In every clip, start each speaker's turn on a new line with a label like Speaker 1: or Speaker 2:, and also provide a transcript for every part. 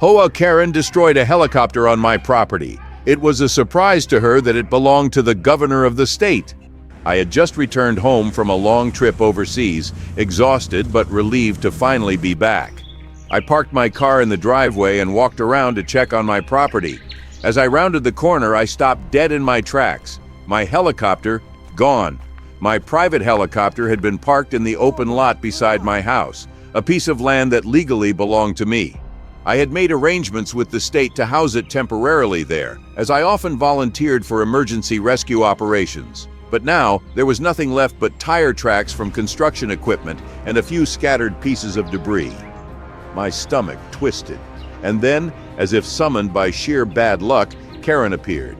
Speaker 1: HOA Karen destroyed a helicopter on my property. It was a surprise to her that it belonged to the governor of the state. I had just returned home from a long trip overseas, exhausted but relieved to finally be back. I parked my car in the driveway and walked around to check on my property. As I rounded the corner, I stopped dead in my tracks. My helicopter, gone. My private helicopter had been parked in the open lot beside my house, a piece of land that legally belonged to me. I had made arrangements with the state to house it temporarily there, as I often volunteered for emergency rescue operations. But now, there was nothing left but tire tracks from construction equipment and a few scattered pieces of debris. My stomach twisted, and then, as if summoned by sheer bad luck, Karen appeared.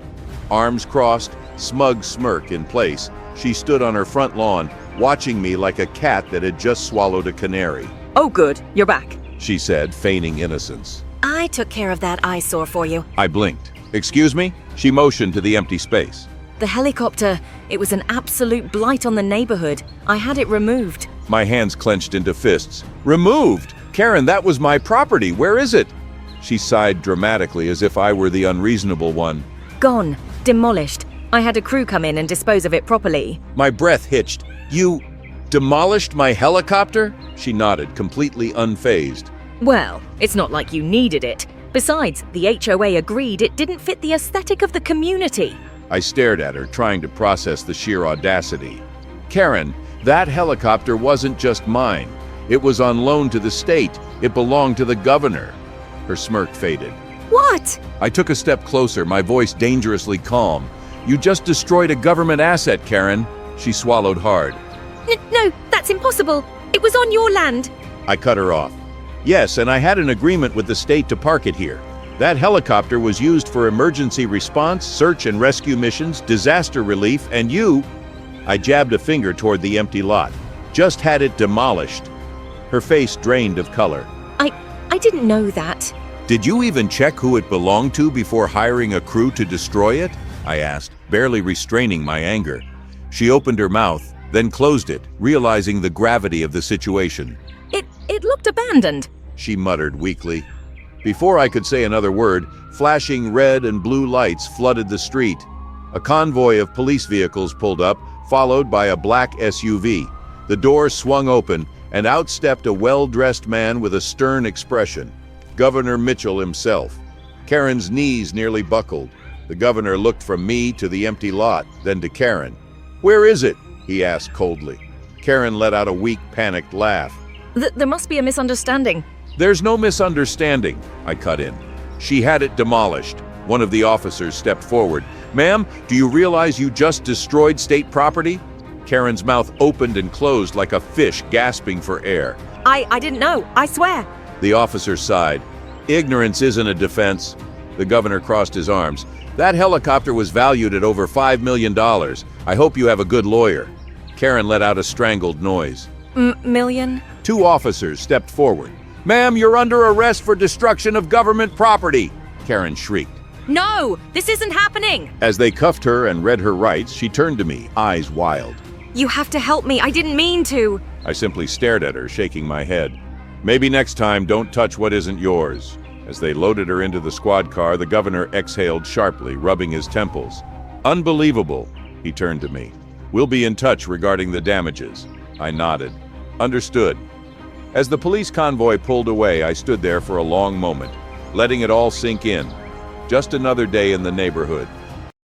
Speaker 1: Arms crossed, smug smirk in place, she stood on her front lawn, watching me like a cat that had just swallowed a canary.
Speaker 2: "Oh good, you're back,"
Speaker 1: she said, feigning innocence.
Speaker 2: "I took care of that eyesore for you."
Speaker 1: I blinked. "Excuse me?" She motioned to the empty space.
Speaker 2: "The helicopter, it was an absolute blight on the neighborhood. I had it removed."
Speaker 1: My hands clenched into fists. "Removed? Karen, that was my property. Where is it?" She sighed dramatically as if I were the unreasonable one.
Speaker 2: "Gone. Demolished. I had a crew come in and dispose of it properly."
Speaker 1: My breath hitched. "You demolished my helicopter?" She nodded, completely unfazed.
Speaker 2: "Well, it's not like you needed it. Besides, the HOA agreed it didn't fit the aesthetic of the community."
Speaker 1: I stared at her, trying to process the sheer audacity. "Karen, that helicopter wasn't just mine. It was on loan to the state. It belonged to the governor." Her smirk faded.
Speaker 2: "What?"
Speaker 1: I took a step closer, my voice dangerously calm. "You just destroyed a government asset, Karen." She swallowed hard.
Speaker 2: No, that's impossible. It was on your land."
Speaker 1: I cut her off. "Yes, and I had an agreement with the state to park it here. That helicopter was used for emergency response, search and rescue missions, disaster relief, and you—" I jabbed a finger toward the empty lot. "Just had it demolished." Her face drained of color.
Speaker 2: I didn't know that."
Speaker 1: "Did you even check who it belonged to before hiring a crew to destroy it?" I asked, barely restraining my anger. She opened her mouth, then closed it, realizing the gravity of the situation.
Speaker 2: It looked abandoned,"
Speaker 1: she muttered weakly. Before I could say another word, flashing red and blue lights flooded the street. A convoy of police vehicles pulled up, followed by a black SUV. The door swung open, and out stepped a well-dressed man with a stern expression. Governor Mitchell himself. Karen's knees nearly buckled. The governor looked from me to the empty lot, then to Karen. "Where is it?" he asked coldly. Karen let out a weak, panicked laugh.
Speaker 2: There must be a misunderstanding."
Speaker 1: "There's no misunderstanding," I cut in. "She had it demolished." One of the officers stepped forward. "Ma'am, do you realize you just destroyed state property?" Karen's mouth opened and closed like a fish gasping for air.
Speaker 2: I didn't know, I swear."
Speaker 1: The officer sighed. "Ignorance isn't a defense." The governor crossed his arms. "That helicopter was valued at over $5 million. I hope you have a good lawyer." Karen let out a strangled noise.
Speaker 2: Million?
Speaker 1: Two officers stepped forward. "Ma'am, you're under arrest for destruction of government property," Karen shrieked.
Speaker 2: "No, this isn't happening."
Speaker 1: As they cuffed her and read her rights, she turned to me, eyes wild.
Speaker 2: "You have to help me, I didn't mean to."
Speaker 1: I simply stared at her, shaking my head. "Maybe next time, don't touch what isn't yours." As they loaded her into the squad car, the governor exhaled sharply, rubbing his temples. "Unbelievable," he turned to me. "We'll be in touch regarding the damages." I nodded. "Understood." As the police convoy pulled away, I stood there for a long moment, letting it all sink in. Just another day in the neighborhood.